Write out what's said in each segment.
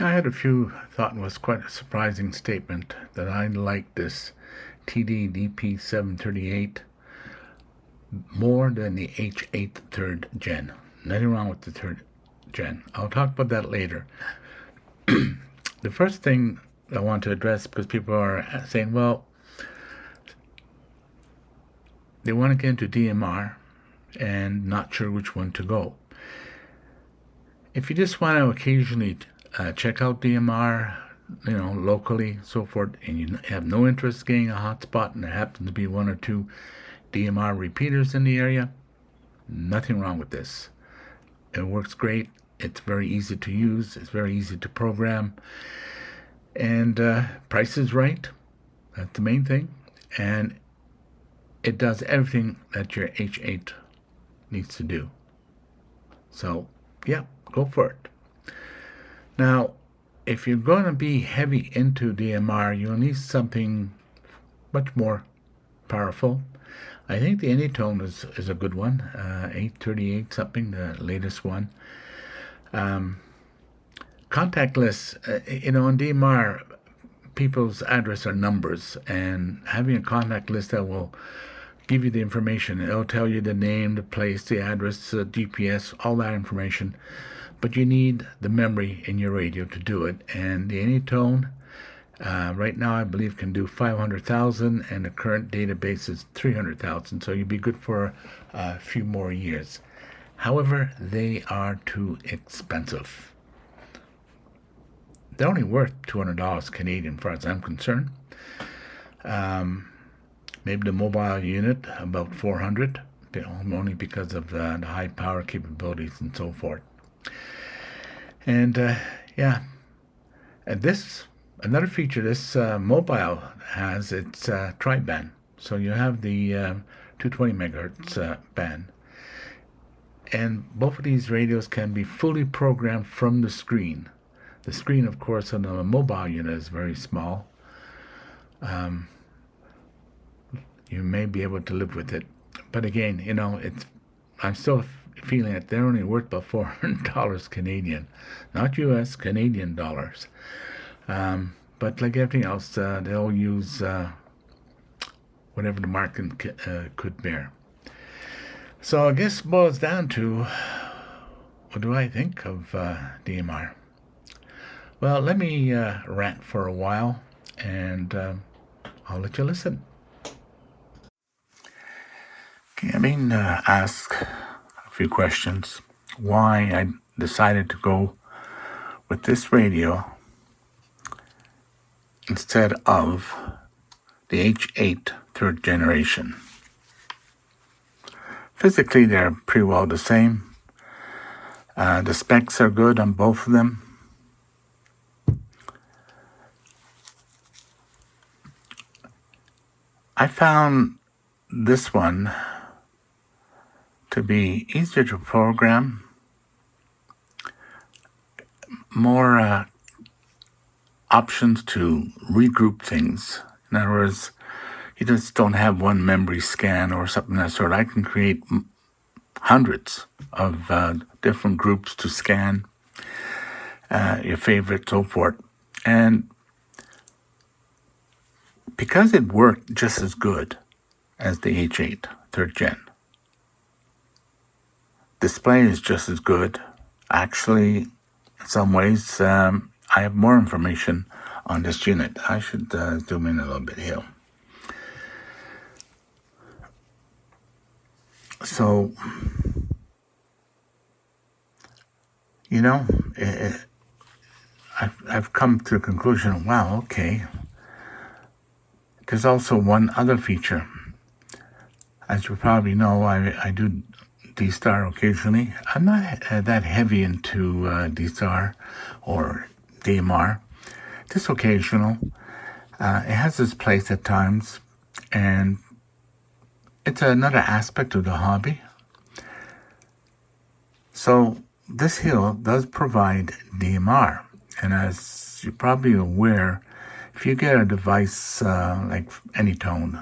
I had a few thought it was quite a surprising statement that I like this TD DP-738 more than the H8 third gen. Nothing wrong with the third gen. I'll talk about that later. The first thing I want to address, because people are saying, well, they want to get into DMR and not sure which one to go. If you just want to occasionally check out DMR, locally, so forth, and you have no interest in getting a hotspot, and there happens to be one or two DMR repeaters in the area, nothing wrong with this. It works great. It's very easy to use. It's very easy to program. And price is right. That's the main thing. And it does everything that your H8 needs to do. So, yeah, go for it. Now, if you're going to be heavy into DMR, you'll need something much more powerful. I think the Anytone is a good one, 838 something, the latest one. Contactless, on DMR, people's address are numbers, and having a contact list that will give you the information. It'll tell you the name, the place, the address, the GPS, all that information. But you need the memory in your radio to do it. And the Anytone, right now I believe can do 500,000, and the current database is 300,000. So you'd be good for a few more years. However, they are too expensive. They're only worth $200 Canadian, as far as I'm concerned. Maybe the mobile unit about 400, only because of the high power capabilities and so forth. And and another feature this mobile has, it's tri-band. So you have the 220 megahertz band. And both of these radios can be fully programmed from the screen. The screen, of course, on a mobile unit is very small. You may be able to live with it. But again, I'm still feeling that they're only worth about $400 Canadian. Not US, Canadian dollars. But like everything else, they'll use whatever the market could bear. So I guess it boils down to, what do I think of DMR? Well, let me rant for a while, and I'll let you listen. Okay, I've been asked a few questions. Why I decided to go with this radio instead of the H8 third generation. Physically, they're pretty well the same. The specs are good on both of them. I found this one to be easier to program, more options to regroup things. In other words, you just don't have one memory scan or something of that sort. I can create hundreds of different groups to scan your favorite, so forth. And because it worked just as good as the H8 third gen, display is just as good. Actually, in some ways, I have more information on this unit. I should zoom in a little bit here. So, I've come to the conclusion, wow, okay. There's also one other feature. As you probably know, I do D-Star occasionally. I'm not that heavy into D-Star or DMR. Just occasional. It has its place at times, and it's another aspect of the hobby. So this hill does provide DMR, and as you're probably aware, if you get a device like Anytone,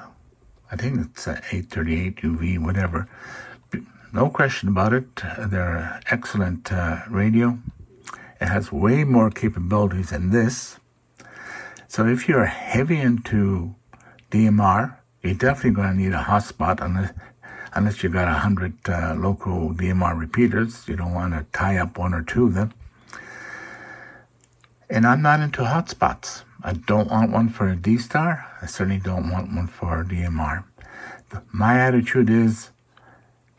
I think it's AT-D878UV, whatever, no question about it, they're an excellent radio. It has way more capabilities than this. So if you're heavy into DMR, you're definitely going to need a hotspot unless you got 100 local DMR repeaters. You don't want to tie up one or two of them. And I'm not into hotspots. I don't want one for a D-Star. I certainly don't want one for DMR. My attitude is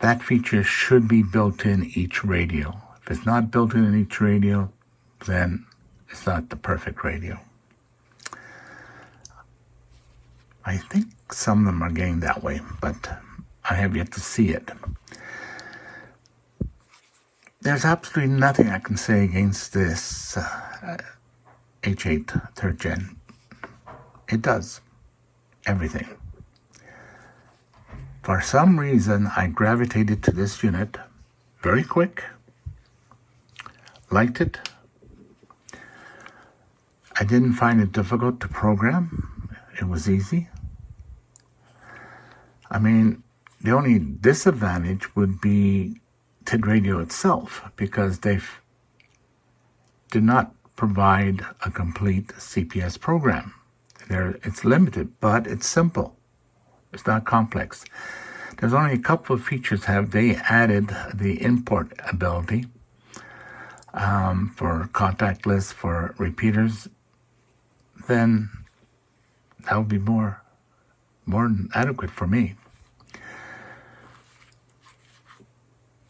that feature should be built in each radio. If it's not built in each radio, then it's not the perfect radio. I think some of them are getting that way, but I have yet to see it. There's absolutely nothing I can say against this H8 3rd Gen. It does everything. For some reason, I gravitated to this unit very quick, liked it. I didn't find it difficult to program. It was easy. I mean, the only disadvantage would be TID radio itself, because they did not provide a complete CPS program. It's limited, but it's simple. It's not complex. There's only a couple of features have they added the import ability for contact lists for repeaters. Then that would be more than adequate for me.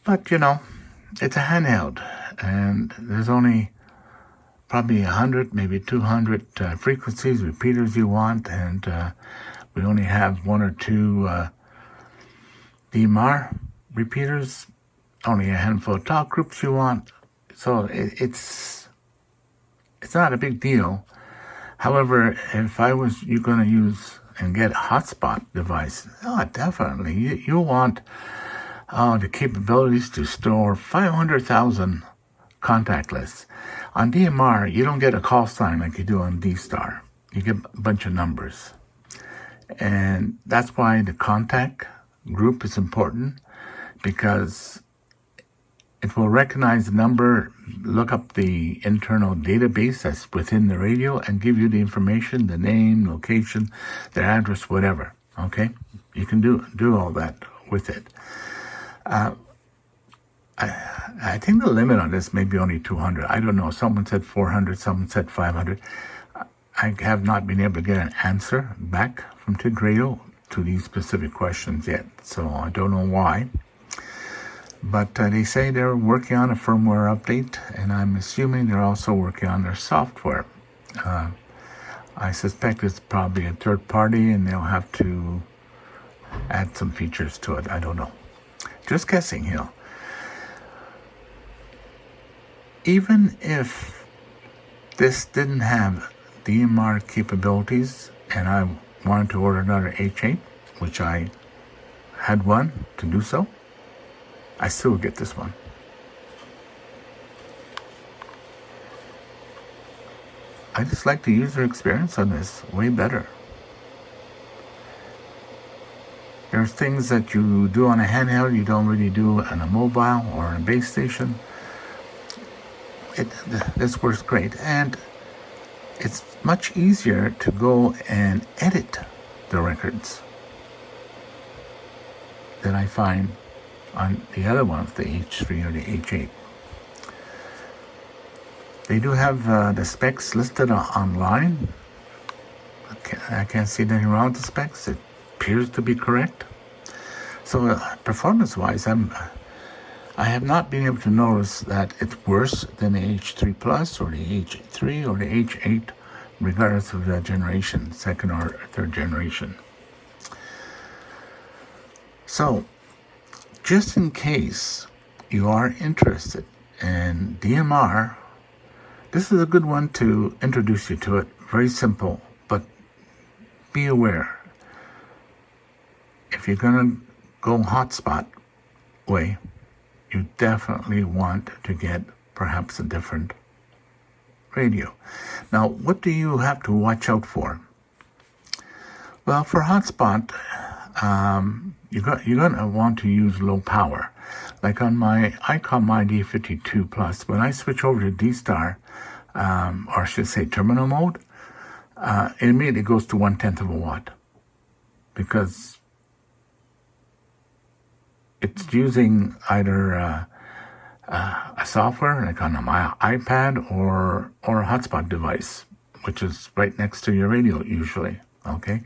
But, it's a handheld, and there's only probably 100, maybe 200 frequencies, repeaters you want, and we only have one or two DMR repeaters, only a handful of talk groups you want. So it's not a big deal. However, if you're going to use and get a hotspot device, definitely. You want the capabilities to store 500,000 contact lists. On DMR, you don't get a call sign like you do on D-Star. You get a bunch of numbers. And that's why the contact group is important, because it will recognize the number, look up the internal database that's within the radio, and give you the information, the name, location, their address, whatever. Okay? You can do all that with it. I think the limit on this may be only 200. I don't know. Someone said 400. Someone said 500. I have not been able to get an answer back from TID Radio to these specific questions yet, so I don't know why. But they say they're working on a firmware update, and I'm assuming they're also working on their software. I suspect it's probably a third party, and they'll have to add some features to it. I don't know. Just guessing here. Even if this didn't have DMR capabilities and I wanted to order another H8, which I had one to do so, I still would get this one. I just like the user experience on this way better. There's things that you do on a handheld you don't really do on a mobile or on a base station. This works great, and it's much easier to go and edit the records than I find on the other ones, the H3 or the H8. They do have the specs listed online. I can't see anything wrong with the specs. It appears to be correct. So performance-wise, I have not been able to notice that it's worse than the H3 Plus or the H3 or the H8, regardless of the generation, second or third generation. So, just in case you are interested in DMR, this is a good one to introduce you to it. Very simple, but be aware. If you're going to go hotspot way, you definitely want to get perhaps a different radio. Now, what do you have to watch out for? Well, for hotspot, you're going to want to use low power. Like on my ICOM ID52 Plus, when I switch over to D-Star, or I should say terminal mode, it immediately goes to 1/10 of a watt, because it's using either a software like on my iPad or a hotspot device, which is right next to your radio usually. Okay,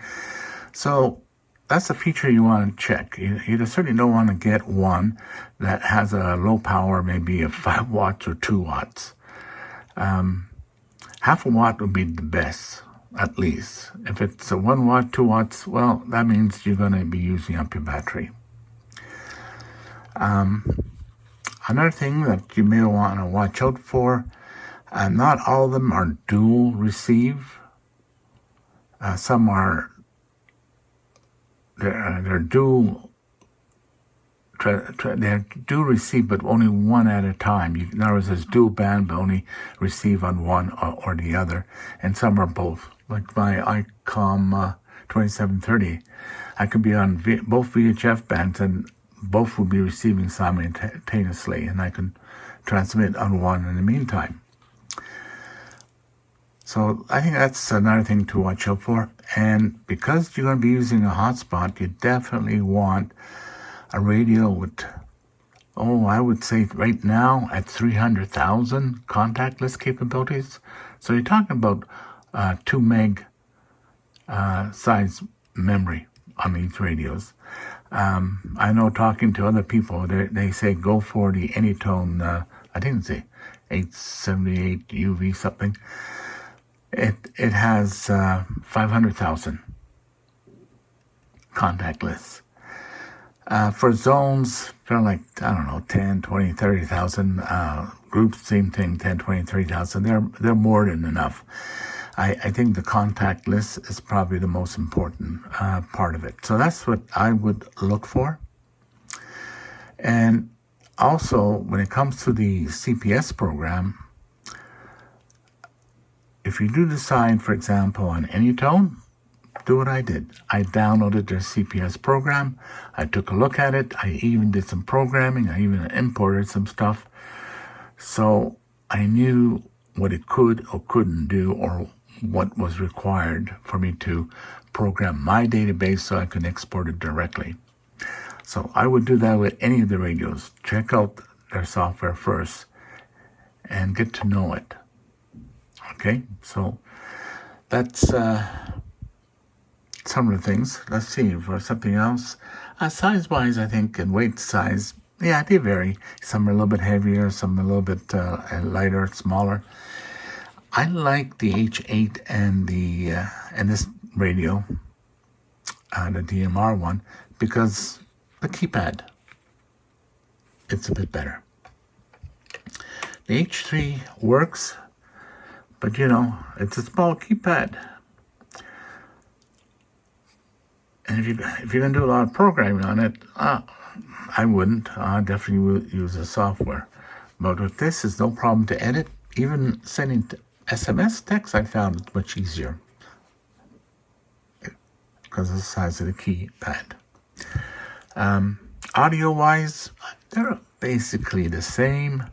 so that's a feature you want to check. You certainly don't want to get one that has a low power, maybe of 5 watts or 2 watts. Half a watt would be the best, at least. If it's a 1 watt, 2 watts, well, that means you're going to be using up your battery. Another thing that you may want to watch out for, not all of them are dual receive. Some are they're dual receive, but only one at a time. In other words, it's dual band, but only receive on one or the other. And some are both. Like my ICOM 2730, I could be on both VHF bands, and both will be receiving simultaneously, and I can transmit on one in the meantime. So I think that's another thing to watch out for. And because you're going to be using a hotspot, you definitely want a radio with, I would say right now at 300,000 contactless capabilities. So you're talking about 2 meg size memory on these radios. I know talking to other people, they say go for the Anytone, I think it's a 878UV something. It has 500,000 contactless. For zones, they're like, 10, 20, 30,000. Groups, same thing, 10, 20, 30,000. They're more than enough. I think the contactless is probably the most important part of it. So that's what I would look for. And also, when it comes to the CPS program, if you do decide, for example, on Anytone, do what I did. I downloaded their CPS program. I took a look at it. I even did some programming. I even imported some stuff. So I knew what it could or couldn't do, or what was required for me to program my database so I could export it directly. So I would do that with any of the radios. Check out their software first and get to know it. Okay, so that's some of the things. Let's see, for something else. Size-wise, I think, and weight size, yeah, they vary. Some are a little bit heavier, some a little bit lighter, smaller. I like the H8 and this radio, the DMR one, because the keypad, it's a bit better. The H3 works, but it's a small keypad. And if you're going to do a lot of programming on it, I wouldn't. I definitely would use the software. But with this, it's no problem to edit. Even sending SMS text, I found it much easier because of the size of the keypad. Audio-wise, they're basically the same.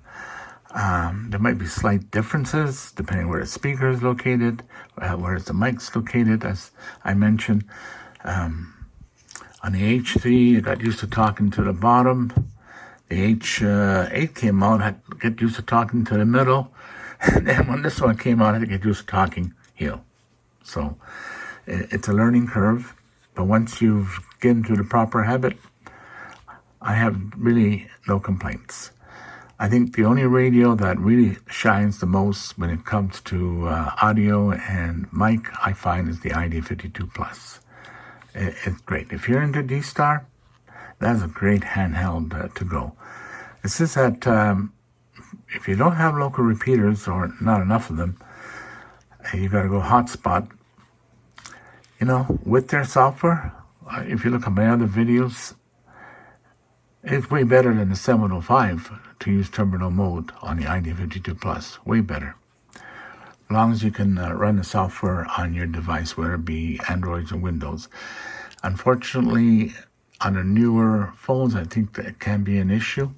There might be slight differences depending where the speaker is located, where the mic's located, as I mentioned. On the H3, I got used to talking to the bottom. The H8 came out, I had to get used to talking to the middle. And then when this one came out, I had to get used to talking here. So it's a learning curve. But once you get into the proper habit, I have really no complaints. I think the only radio that really shines the most when it comes to audio and mic, I find, is the ID52 Plus. It's great. If you're into D-Star, that's a great handheld to go. It's just that if you don't have local repeaters, or not enough of them, you got to go hotspot. With their software, if you look at my other videos, it's way better than the 705 to use terminal mode on the ID52 Plus. Way better. As long as you can run the software on your device, whether it be Androids or Windows. Unfortunately, on the newer phones, I think that can be an issue.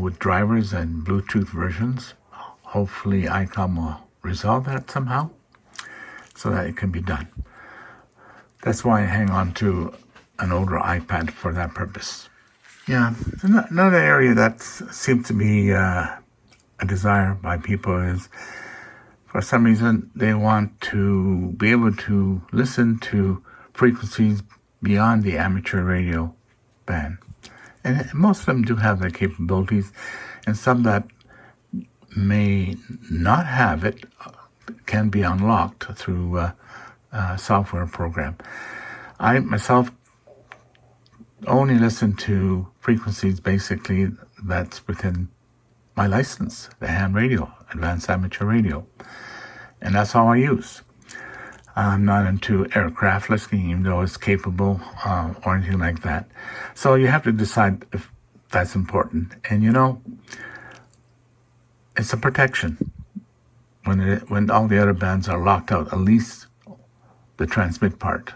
with drivers and Bluetooth versions. Hopefully ICOM will resolve that somehow so that it can be done. That's why I hang on to an older iPad for that purpose. Yeah, another area that seems to be a desire by people is, for some reason, they want to be able to listen to frequencies beyond the amateur radio band. And most of them do have the capabilities, and some that may not have it can be unlocked through a software program. I myself only listen to frequencies basically that's within my license, the ham radio, advanced amateur radio. And that's all I use. I'm not into aircraft listening, even though it's capable or anything like that. So you have to decide if that's important. And it's a protection when all the other bands are locked out, at least the transmit part.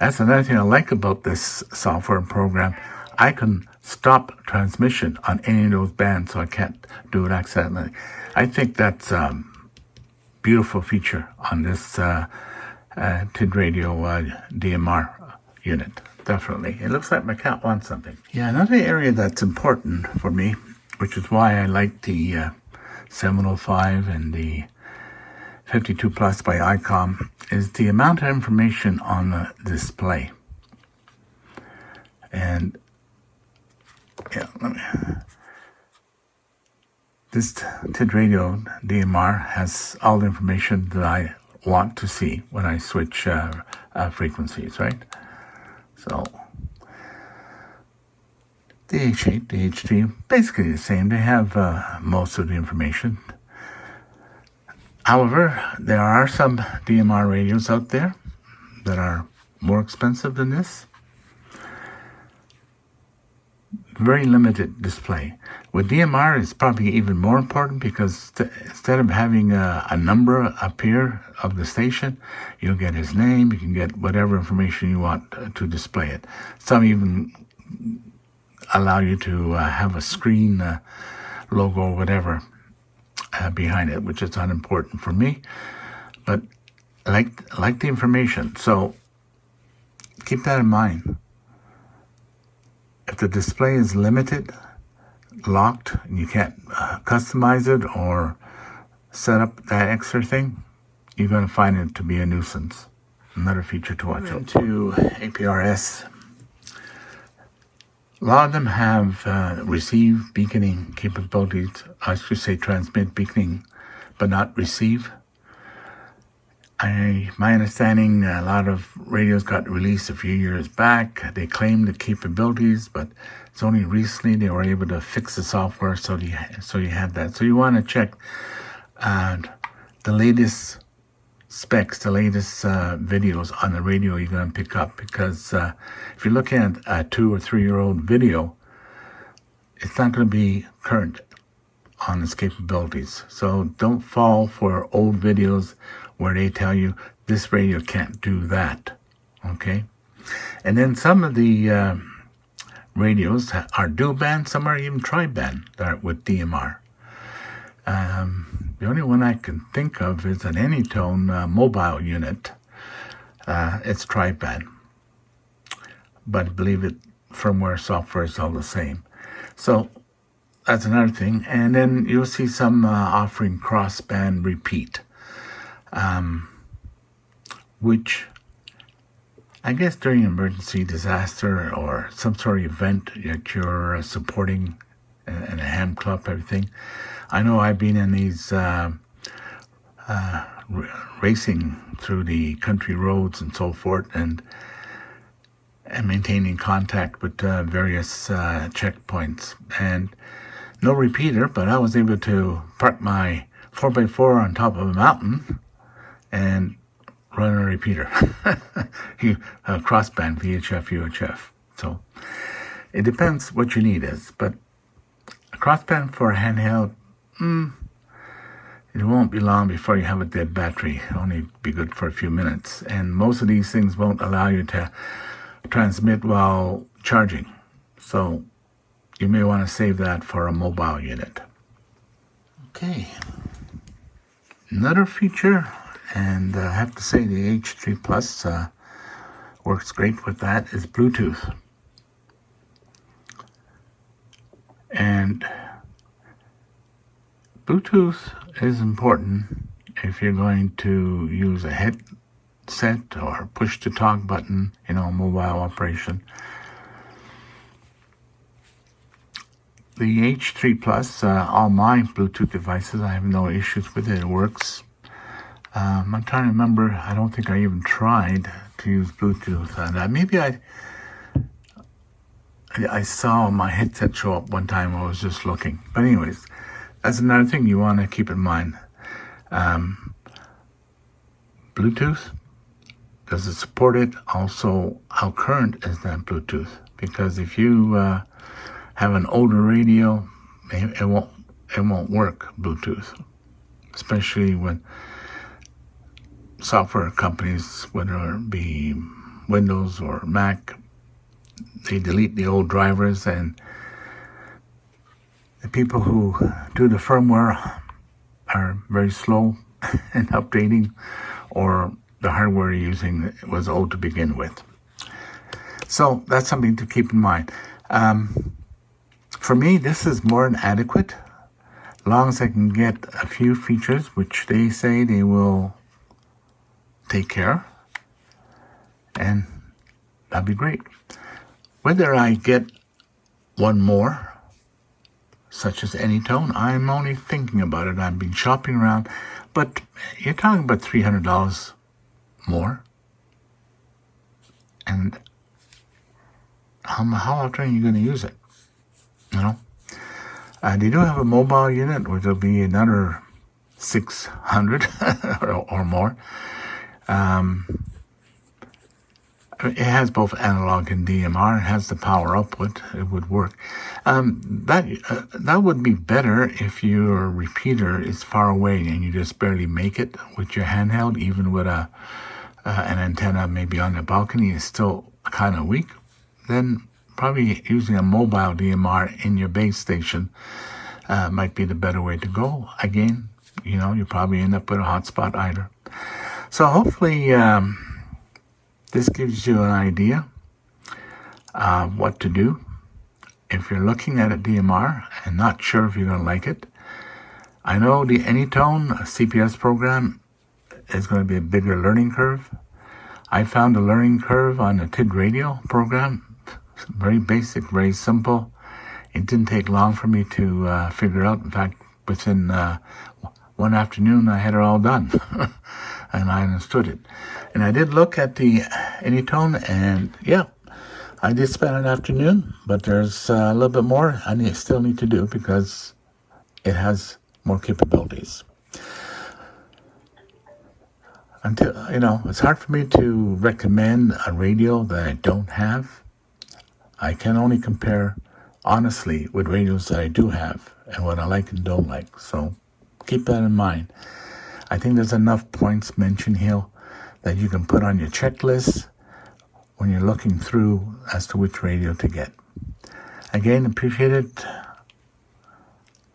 That's another thing I like about this software program. I can stop transmission on any of those bands, so I can't do it accidentally. I think that's a beautiful feature on this AT-D Radio DMR unit. Definitely. It looks like my cat wants something. Yeah, another area that's important for me, which is why I like the 705 and the 52 Plus by ICOM, is the amount of information on the display. And this AT-D Radio DMR has all the information that I want to see when I switch frequencies, right? So DH8, DH3, basically the same. They have most of the information. However, there are some DMR radios out there that are more expensive than this. Very limited display. With DMR, it's probably even more important because instead of having a number appear of the station, you'll get his name, you can get whatever information you want to display it. Some even allow you to have a screen logo or whatever behind it, which is unimportant for me, but I like the information. So keep that in mind. If the display is limited, locked, and you can't customize it or set up that extra thing, you're going to find it to be a nuisance. Another feature to watch out. To APRS, a lot of them have receive beaconing capabilities. I should say transmit beaconing, but not receive. My understanding, a lot of radios got released a few years back. They claimed the capabilities, but it's only recently they were able to fix the software, so you had that. So you want to check the latest specs, the latest videos on the radio you're going to pick up, because if you're looking at a 2 or 3 year old video, it's not going to be current on its capabilities. So don't fall for old videos where they tell you this radio can't do that. Okay? And then some of the radios are dual band, some are even tri-band with DMR. The only one I can think of is an Anytone mobile unit. It's tri-band. But I believe it firmware software is all the same. So that's another thing. And then you'll see some offering cross-band repeat, which I guess during an emergency disaster or some sort of event that you're supporting in a ham club, everything. I know I've been in these racing through the country roads and so forth, and maintaining contact with various checkpoints. And no repeater, but I was able to park my 4x4 on top of a mountain and run a repeater. Crossband, VHF, UHF. So it depends what your need is. But a crossband for a handheld, it won't be long before you have a dead battery. It'll only be good for a few minutes. And most of these things won't allow you to transmit while charging. So you may want to save that for a mobile unit. Okay. Another feature, and I have to say the H3 Plus works great with that, is Bluetooth. And Bluetooth is important if you're going to use a headset or push-to-talk button, mobile operation. The H3 Plus, all my Bluetooth devices, I have no issues with it. It works. I'm trying to remember. I don't think I even tried to use Bluetooth. Maybe I saw my headset show up one time while I was just looking. But anyways, that's another thing you want to keep in mind. Bluetooth, does it support it? Also, how current is that Bluetooth? Because if you have an older radio, it won't work Bluetooth, especially when software companies, whether it be Windows or Mac, they delete the old drivers, and the people who do the firmware are very slow in updating, or the hardware you're using was old to begin with. So that's something to keep in mind. For me, this is more than adequate, as long as I can get a few features which they say they will take care, and that'd be great. Whether I get one more, such as Anytone, I'm only thinking about it. I've been shopping around, but you're talking about $300 more. And how often are you going to use it? They do have a mobile unit, which will be another $600 or more. It has both analog and DMR. It has the power output. It would work. That would be better if your repeater is far away and you just barely make it with your handheld. Even with an antenna maybe on the balcony is still kind of weak. Then probably using a mobile DMR in your base station might be the better way to go. Again, you probably end up with a hotspot either. So hopefully this gives you an idea of what to do if you're looking at a DMR and not sure if you're going to like it. I know the Anytone CPS program is going to be a bigger learning curve. I found a learning curve on the AT-D radio program. Very basic, very simple. It didn't take long for me to figure out. In fact, within one afternoon, I had it all done. And I understood it. And I did look at the Anytone, and yeah, I did spend an afternoon, but there's a little bit more I still need to do because it has more capabilities. It's hard for me to recommend a radio that I don't have. I can only compare honestly with radios that I do have and what I like and don't like. So keep that in mind. I think there's enough points mentioned here that you can put on your checklist when you're looking through as to which radio to get. Again, appreciate it.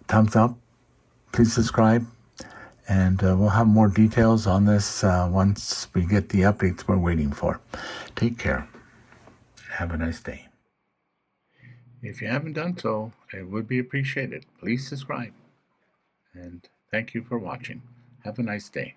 Thumbs up. Please subscribe. And we'll have more details on this once we get the updates we're waiting for. Take care. Have a nice day. If you haven't done so, it would be appreciated. Please subscribe. And thank you for watching. Have a nice day.